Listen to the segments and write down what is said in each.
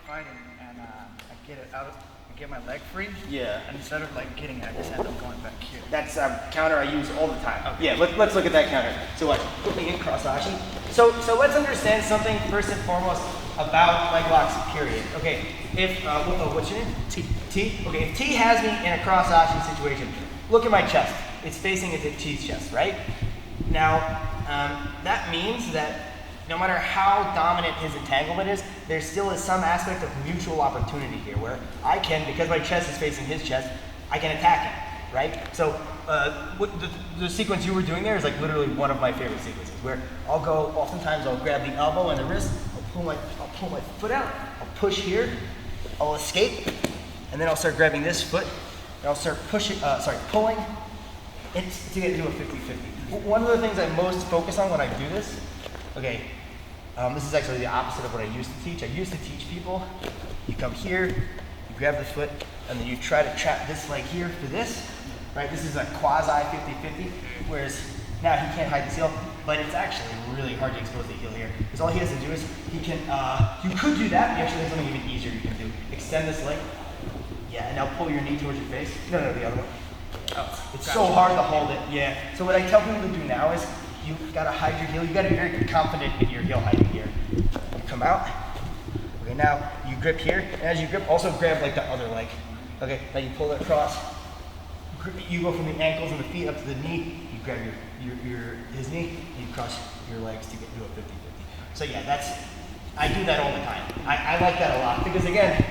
fighting and I get it out, I get my leg free. Yeah. And instead of like getting it, I just end up going back here. That's a counter I use all the time. Okay. Yeah, let's look at that counter. So what? Put me in Cross Ashi. So let's understand something first and foremost about leg locks, period. Okay, if, what's your name? T. T? Okay, if T has me in a Cross Ashi situation, look at my chest. It's facing into T's chest, right? Now, that means that no matter how dominant his entanglement is, there still is some aspect of mutual opportunity here where I can, because my chest is facing his chest, I can attack him, right? So what the sequence you were doing there is like literally one of my favorite sequences where oftentimes I'll grab the elbow and the wrist, I'll pull my foot out, I'll push here, I'll escape, and then I'll start grabbing this foot, and I'll start pulling, it's to get to a 50-50. One of the things I most focus on when I do this, okay, this is actually the opposite of what I used to teach. I used to teach people, you come here, you grab the foot, and then you try to trap this leg here for this, right? This is a quasi 50-50, whereas now he can't hide this heel, but it's actually really hard to expose the heel here, because all he has to do is, he can, you could do that, but you actually have something even easier you can do. Extend this leg, yeah, and now pull your knee towards your face. No, the other one. Oh, it's so hard to hold it, yeah. So what I tell people to do now is, you gotta hide your heel. You gotta be very confident in your heel hiding here. You come out. Okay, now you grip here. And as you grip, also grab like the other leg. Okay, now you pull it across. You go from the ankles and the feet up to the knee. You grab his knee. You cross your legs to get to a 50-50. So yeah, I do that all the time. I like that a lot because again,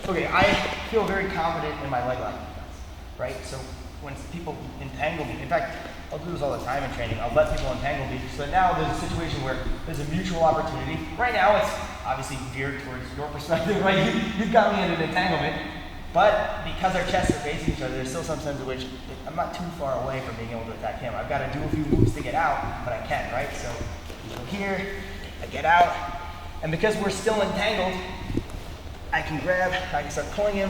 okay, I feel very confident in my leg lock defense, right? So when people entangle me, in fact, I'll do this all the time in training. I'll let people entangle me. So now there's a situation where there's a mutual opportunity. Right now it's obviously geared towards your perspective, right? You've got me in an entanglement, but because our chests are facing each other, there's still some sense in which I'm not too far away from being able to attack him. I've got to do a few moves to get out, but I can, right? So you go here, I get out, and because we're still entangled, I can start pulling him,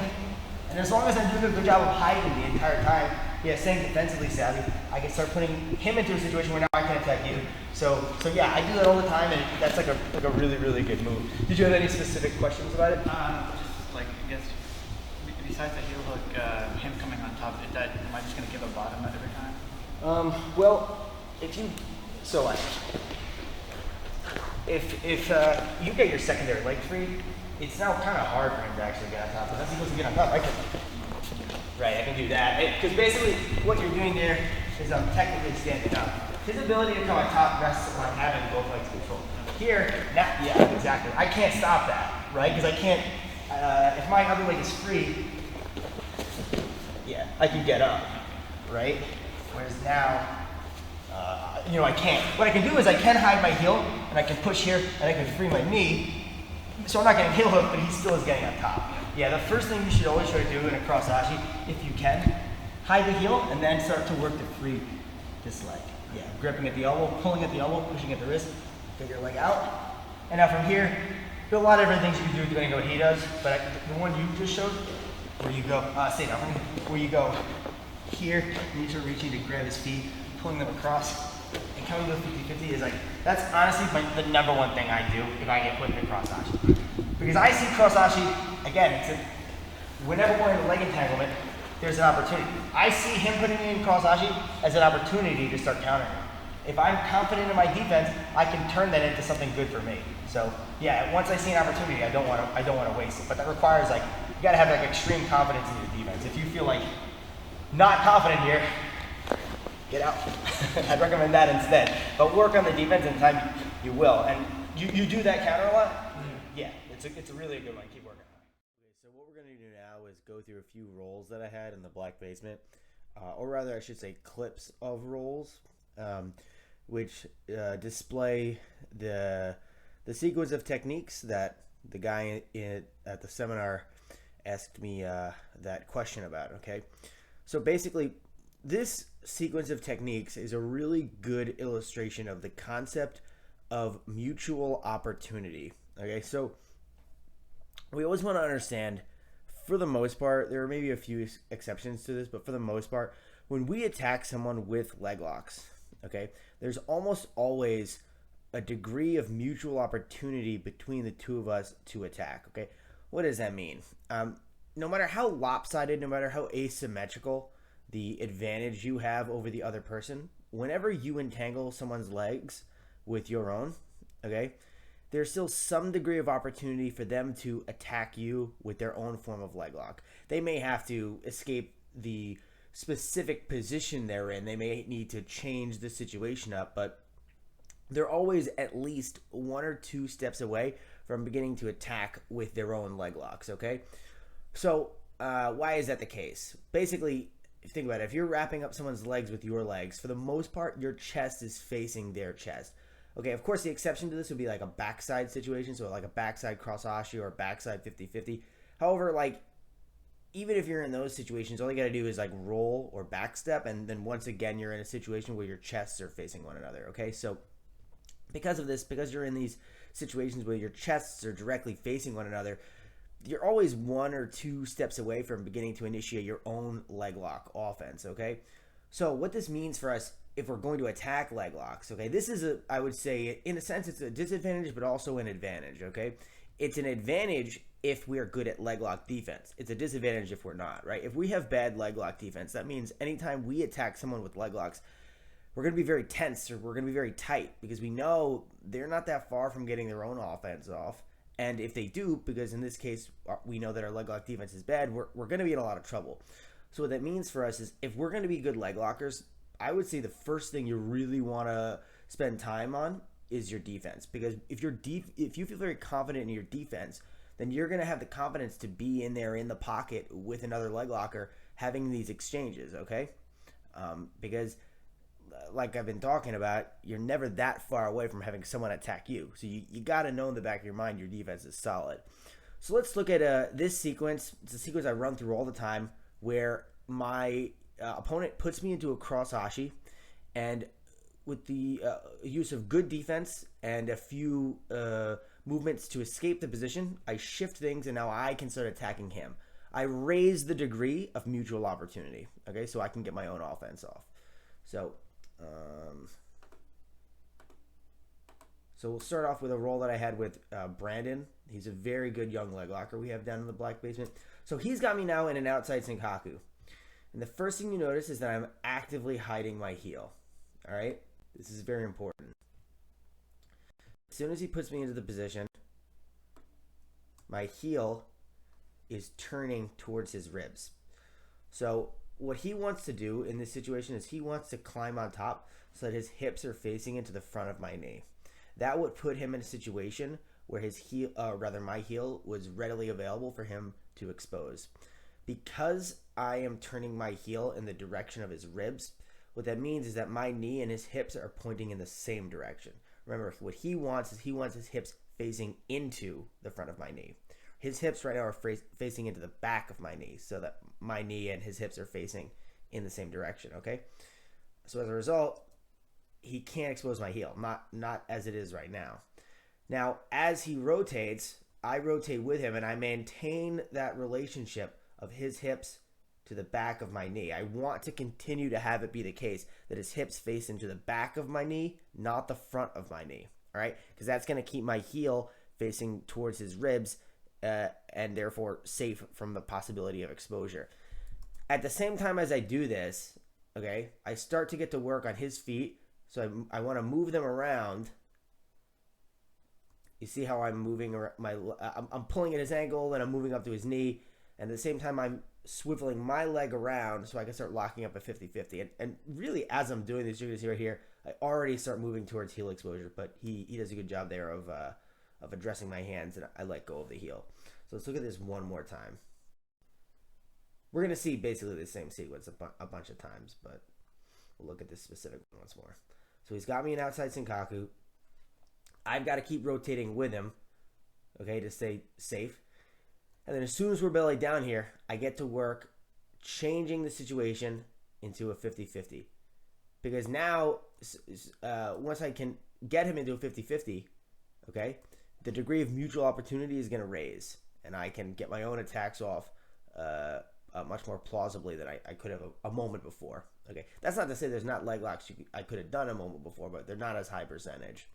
and as long as I'm doing a good job of hiding the entire time, yeah, staying defensively savvy, I can start putting him into a situation where now I can attack you. So yeah, I do that all the time, and that's like a really, really good move. Did you have any specific questions about it? Just like, I guess, besides the heel hook, him coming on top, am I just gonna give a bottom every time? Well, if you get your secondary leg free, it's now kind of hard for him to actually get on top. But that's supposed to get on top. Right, I can do that. Because basically, what you're doing there is I'm technically standing up. His ability to come on top rests on having both legs controlled. Here, yeah, exactly. I can't stop that, right? Because I can't, if my other leg is free, yeah, I can get up, right? Whereas now, I can't. What I can do is I can hide my heel, and I can push here, and I can free my knee. So I'm not getting heel hook, but he still is getting on top. Yeah, the first thing you should always try to do in a Cross Ashi, if you can, hide the heel and then start to work to free this leg. Yeah, gripping at the elbow, pulling at the elbow, pushing at the wrist, get your leg out. And now from here, there are a lot of different things you can do depending on what he does, but the one you just showed, where you go, stay down, where you go here, and you're reaching to grab his feet, pulling them across, and coming to the 50-50 is like, that's honestly the number one thing I do if I get put in a Cross Ashi. Because I see Cross Ashi, again, whenever we're in a leg entanglement, there's an opportunity. I see him putting me in Cross Ashi as an opportunity to start countering him. If I'm confident in my defense, I can turn that into something good for me. So yeah, once I see an opportunity, I don't want to waste it. But that requires you gotta have extreme confidence in your defense. If you feel not confident here, get out. I'd recommend that instead. But work on the defense and in time you will. And you do that counter a lot? Mm-hmm. Yeah, it's a really good one. Keep working on it. Okay, so what we're going to do now is go through a few rolls that I had in the black basement. Or rather, I should say clips of rolls, which display the sequence of techniques that the guy at the seminar asked me that question about, okay? So basically, this sequence of techniques is a really good illustration of the concept of mutual opportunity. Okay, so we always want to understand, for the most part, there are maybe a few exceptions to this, but for the most part, when we attack someone with leg locks, okay, there's almost always a degree of mutual opportunity between the two of us to attack. Okay, what does that mean? No matter how lopsided, no matter how asymmetrical the advantage you have over the other person, whenever you entangle someone's legs with your own, okay, there's still some degree of opportunity for them to attack you with their own form of leg lock. They may have to escape the specific position they're in. They may need to change the situation up, but they're always at least 1 or 2 steps away from beginning to attack with their own leg locks, okay? So why is that the case? Basically, think about it. If you're wrapping up someone's legs with your legs, for the most part, your chest is facing their chest. Okay, of course, the exception to this would be like a backside situation, so like a backside cross ashi or a backside 50-50. However, like, even if you're in those situations, all you got to do is like roll or backstep, and then once again, you're in a situation where your chests are facing one another, okay? So because of this, because you're in these situations where your chests are directly facing one another, you're always 1 or 2 steps away from beginning to initiate your own leg lock offense, okay? So what this means for us, if we're going to attack leg locks, okay, this is I would say, in a sense, it's a disadvantage, but also an advantage, okay? It's an advantage if we're good at leg lock defense. It's a disadvantage if we're not, right? If we have bad leg lock defense, that means anytime we attack someone with leg locks, we're going to be very tense, or we're going to be very tight, because we know they're not that far from getting their own offense off. And if they do, because in this case, we know that our leg lock defense is bad, we're going to be in a lot of trouble. So what that means for us is, if we're going to be good leg lockers, I would say the first thing you really want to spend time on is your defense. Because if you feel very confident in your defense, then you're going to have the confidence to be in there in the pocket with another leg locker having these exchanges, okay? Because like I've been talking about, you're never that far away from having someone attack you. So you got to know in the back of your mind your defense is solid. So let's look at this sequence. It's a sequence I run through all the time where my opponent puts me into a cross ashi, and with the use of good defense and a few movements to escape the position, I shift things, and now I can start attacking him. I raise the degree of mutual opportunity, okay, so I can get my own offense off. So we'll start off with a roll that I had with Brandon. He's a very good young leg locker we have down in the black basement. So he's got me now in an outside Senkaku. And the first thing you notice is that I'm actively hiding my heel. All right? This is very important. As soon as he puts me into the position, my heel is turning towards his ribs. So what he wants to do in this situation is he wants to climb on top so that his hips are facing into the front of my knee. That would put him in a situation where his heel, my heel was readily available for him to expose. Because I am turning my heel in the direction of his ribs, what that means is that my knee and his hips are pointing in the same direction. Remember, what he wants is he wants his hips facing into the front of my knee. His hips right now are facing into the back of my knee, so that my knee and his hips are facing in the same direction, okay? So as a result, he can't expose my heel, not as it is right now. Now, as he rotates, I rotate with him, and I maintain that relationship of his hips to the back of my knee. I want to continue to have it be the case that his hips face into the back of my knee, not the front of my knee, all right? Because that's going to keep my heel facing towards his ribs, and therefore safe from the possibility of exposure. At the same time as I do this, okay, I start to get to work on his feet, so I want to move them around. You see how I'm moving I'm pulling at his ankle, and I'm moving up to his knee, and at the same time I'm swiveling my leg around so I can start locking up a 50-50. And really, as I'm doing this, you're going to see right here, I already start moving towards heel exposure, but he does a good job there of addressing my hands, and I let go of the heel. So let's look at this one more time. We're going to see basically the same sequence a bunch of times, but we'll look at this specific one once more. So he's got me in outside Senkaku. I've got to keep rotating with him, okay, to stay safe. And then as soon as we're belly down here, I get to work changing the situation into a 50-50. Because now, once I can get him into a 50-50, okay, the degree of mutual opportunity is going to raise. And I can get my own attacks off much more plausibly than I could have a moment before. Okay, that's not to say there's not leg locks I could have done a moment before, but they're not as high percentage.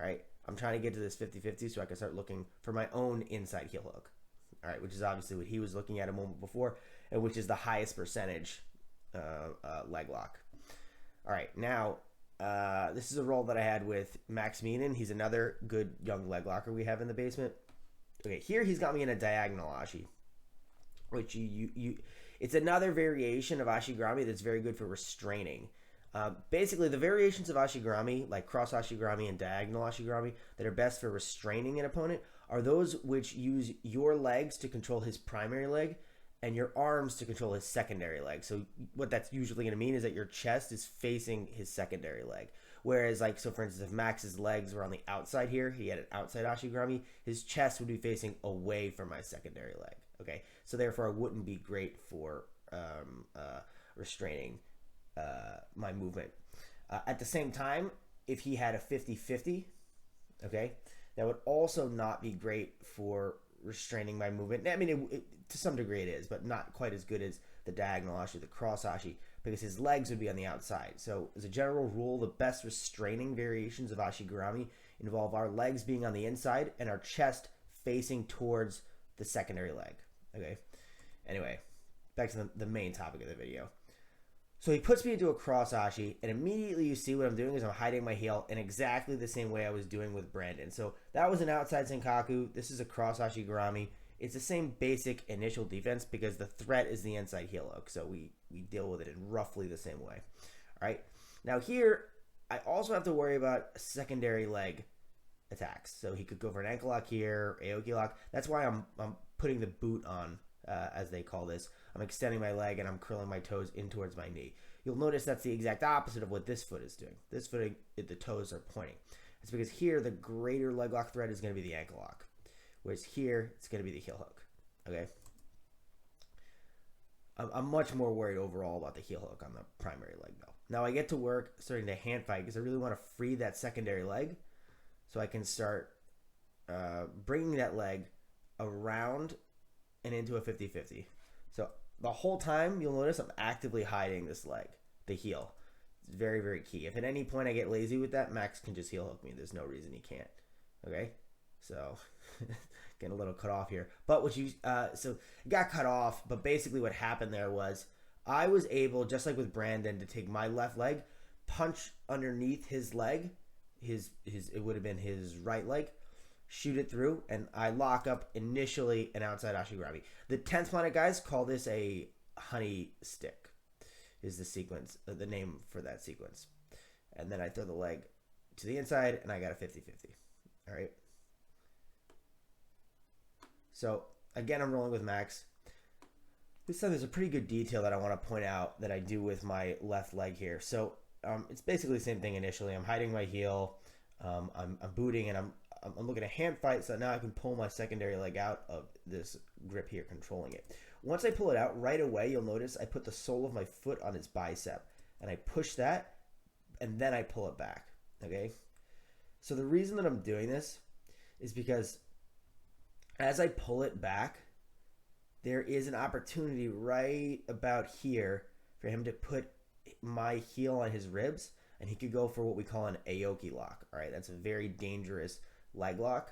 All right, I'm trying to get to this 50-50 so I can start looking for my own inside heel hook. All right, which is obviously what he was looking at a moment before, and which is the highest percentage leg lock. All right, now this is a roll that I had with Max Meenan. He's another good young leg locker we have in the basement. Okay, here he's got me in a diagonal ashi, which it's another variation of Ashi Garami that's very good for restraining. Basically, the variations of Ashi Garami, like Cross Ashi Garami and Diagonal Ashi Garami, that are best for restraining an opponent are those which use your legs to control his primary leg and your arms to control his secondary leg. So what that's usually going to mean is that your chest is facing his secondary leg. Whereas, like, so for instance, if Max's legs were on the outside here, he had an outside Ashi Garami, his chest would be facing away from my secondary leg. Okay, so therefore it wouldn't be great for restraining my movement. At the same time, if he had a 50-50, okay, that would also not be great for restraining my movement. I mean, to some degree it is, but not quite as good as the diagonal ashi, the cross ashi, because his legs would be on the outside. So as a general rule, the best restraining variations of Ashi Garami involve our legs being on the inside and our chest facing towards the secondary leg. Okay. Anyway, back to the main topic of the video. So he puts me into a cross ashi, and immediately you see what I'm doing is I'm hiding my heel in exactly the same way I was doing with Brandon. So that was an outside Senkaku. This is a cross ashi Garami. It's the same basic initial defense because the threat is the inside heel hook. So we deal with it in roughly the same way. All right. Now here, I also have to worry about secondary leg attacks. So he could go for an ankle lock here, Aoki lock. That's why I'm putting the boot on, as they call this. I'm extending my leg and I'm curling my toes in towards my knee. You'll notice that's the exact opposite of what this foot is doing. This foot, the toes are pointing. It's because here the greater leg lock threat is going to be the ankle lock, whereas here it's going to be the heel hook. Okay. I'm much more worried overall about the heel hook on the primary leg though. Now I get to work starting to hand fight because I really want to free that secondary leg, so I can start bringing that leg around and into a 50-50. So the whole time, you'll notice I'm actively hiding this leg, the heel. It's very, very key. If at any point I get lazy with that, Max can just heel hook me. There's no reason he can't. Okay? So, getting a little cut off here. But what so it got cut off, but basically what happened there was I was able, just like with Brandon, to take my left leg, punch underneath his leg, it would have been his right leg, shoot it through, and I lock up initially an outside Ashi Garami. The 10th planet guys call this a honey stick, is the sequence, the name for that sequence. And then I throw the leg to the inside, and I got a 50-50. All right. So again, I'm rolling with Max. This time there's a pretty good detail that I want to point out that I do with my left leg here. So it's basically the same thing initially. I'm hiding my heel, I'm booting, and I'm looking to hand fight, so now I can pull my secondary leg out of this grip here, controlling it. Once I pull it out, right away, you'll notice I put the sole of my foot on his bicep, and I push that, and then I pull it back, okay? So the reason that I'm doing this is because as I pull it back, there is an opportunity right about here for him to put my heel on his ribs, and he could go for what we call an Aoki lock, all right? That's a very dangerous leg lock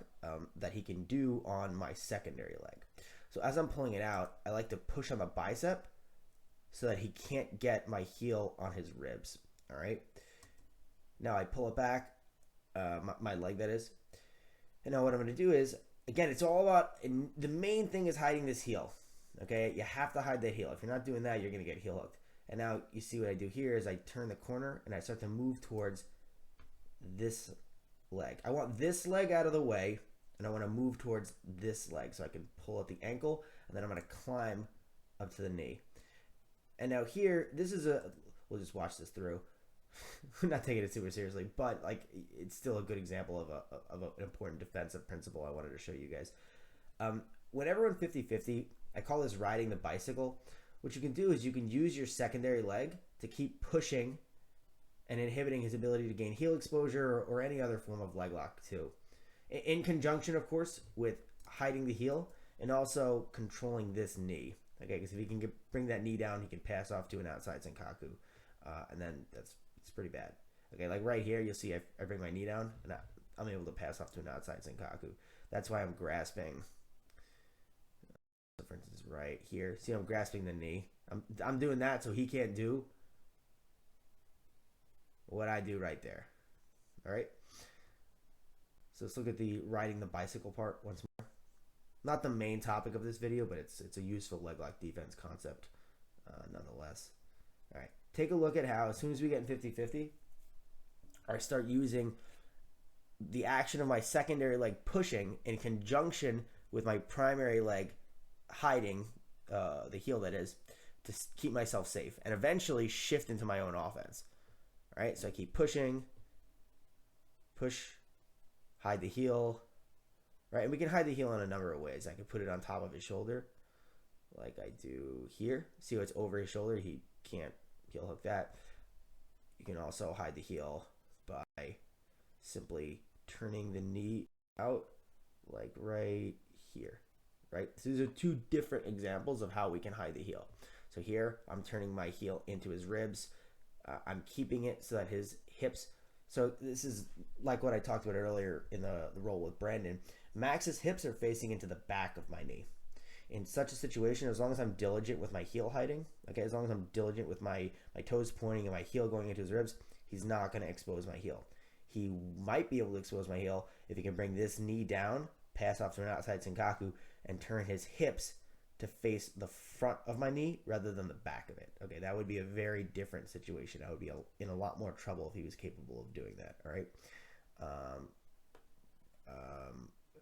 that he can do on my secondary leg. So as I'm pulling it out, I like to push on the bicep so that he can't get my heel on his ribs. All right. Now I pull it back, my leg that is. And now what I'm going to do is, again, it's all about, the main thing is hiding this heel. Okay. You have to hide that heel. If you're not doing that, you're going to get heel hooked. And now you see what I do here is I turn the corner and I start to move towards this leg. I want this leg out of the way, and I want to move towards this leg so I can pull at the ankle, and then I'm going to climb up to the knee. And now here, this is we'll just watch this through. I'm not taking it super seriously, but like it's still a good example of an important defensive principle I wanted to show you guys. Whenever in 50-50, I call this riding the bicycle. What you can do is you can use your secondary leg to keep pushing and inhibiting his ability to gain heel exposure or any other form of leg lock too. In conjunction, of course, with hiding the heel and also controlling this knee. Okay, because if he can bring that knee down, he can pass off to an outside Senkaku. And then it's pretty bad. Okay, like right here, you'll see I bring my knee down, and I'm able to pass off to an outside Senkaku. That's why I'm grasping. So for instance, right here, see, I'm grasping the knee. I'm doing that so he can't do what I do right there. All right. So let's look at the riding the bicycle part once more. Not the main topic of this video, but it's a useful leglock defense concept nonetheless. All right, take a look at how as soon as we get in 50-50, I start using the action of my secondary leg pushing in conjunction with my primary leg hiding, the heel that is, to keep myself safe and eventually shift into my own offense. All right, so I keep pushing, push, hide the heel, right? And we can hide the heel in a number of ways. I can put it on top of his shoulder, like I do here. See how it's over his shoulder? He can't heel hook that. You can also hide the heel by simply turning the knee out, like right here, right? So these are two different examples of how we can hide the heel. So here, I'm turning my heel into his ribs. I'm keeping it so that his hips. So this is like what I talked about earlier in the roll with Brandon. Max's hips are facing into the back of my knee. In such a situation, as long as I'm diligent with my heel hiding, okay, as long as I'm diligent with my toes pointing and my heel going into his ribs, he's not going to expose my heel. He might be able to expose my heel if he can bring this knee down, pass off to an outside Senkaku, and turn his hips to face the front of my knee rather than the back of it. Okay, that would be a very different situation. I would be in a lot more trouble if he was capable of doing that, all right?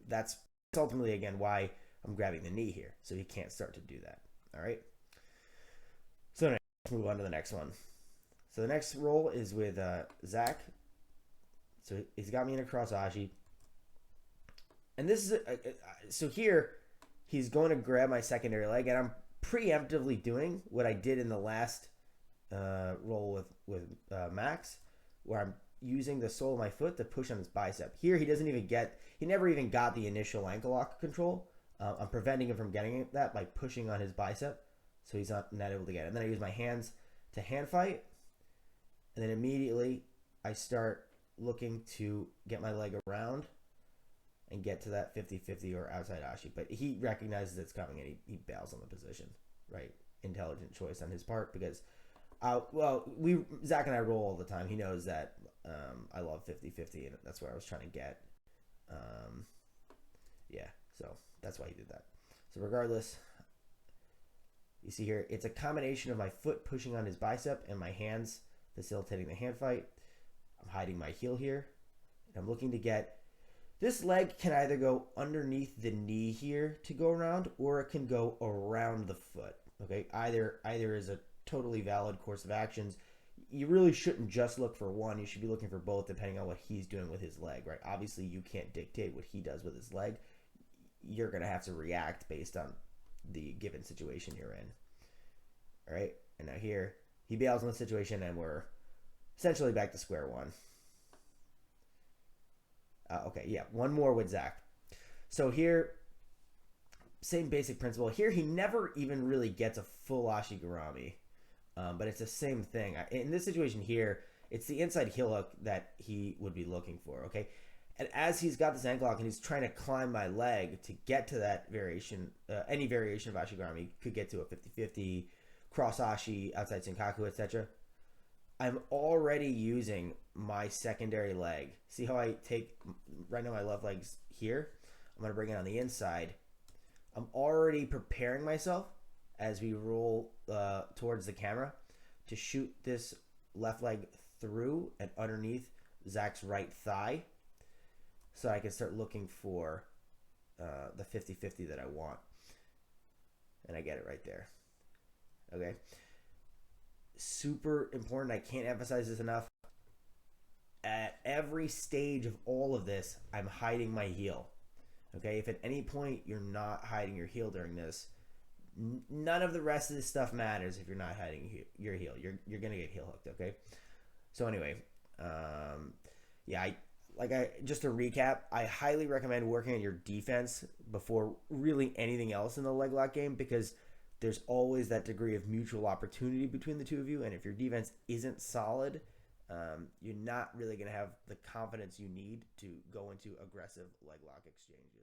That's ultimately, again, why I'm grabbing the knee here, so he can't start to do that, all right? So anyway, let's move on to the next one. So the next roll is with Zach. So he's got me in a cross ashi. And this is, so here, he's going to grab my secondary leg, and I'm preemptively doing what I did in the last roll with Max, where I'm using the sole of my foot to push on his bicep. Here, he never even got the initial ankle lock control. I'm preventing him from getting that by pushing on his bicep, so he's not able to get it. And then I use my hands to hand fight, and then immediately I start looking to get my leg around and get to that 50-50 or outside ashi. But he recognizes it's coming and he bails on the position, right? Intelligent choice on his part because, Zach and I roll all the time. He knows that I love 50-50 and that's where I was trying to get. Yeah, so that's why he did that. So regardless, you see here, it's a combination of my foot pushing on his bicep and my hands facilitating the hand fight. I'm hiding my heel here. And I'm looking to get, this leg can either go underneath the knee here to go around, or it can go around the foot. Okay, either is a totally valid course of actions. You really shouldn't just look for one. You should be looking for both depending on what he's doing with his leg, right? Obviously, you can't dictate what he does with his leg. You're going to have to react based on the given situation you're in. All right, and now here, he bails on the situation and we're essentially back to square one. Okay, yeah, one more with Zach. So here, same basic principle. Here, he never even really gets a full Ashi Garami, but it's the same thing. In this situation here, it's the inside heel hook that he would be looking for, okay? And as he's got this ankle lock and he's trying to climb my leg to get to that variation, any variation of Ashi Garami could get to a 50-50, cross Ashi, outside Senkaku, etc. I'm already using my secondary leg. See how I take, right now my left leg's here. I'm going to bring it on the inside. I'm already preparing myself as we roll towards the camera to shoot this left leg through and underneath Zach's right thigh so I can start looking for the 50-50 that I want. And I get it right there. Okay. Super important. I can't emphasize this enough. At every stage of all of this, I'm hiding my heel. Okay, if at any point you're not hiding your heel during this, none of the rest of this stuff matters. If you're not hiding your heel, you're gonna get heel hooked. Okay. So anyway, yeah, just to recap, I highly recommend working on your defense before really anything else in the leg lock game because there's always that degree of mutual opportunity between the two of you, and if your defense isn't solid, you're not really going to have the confidence you need to go into aggressive leg lock exchanges.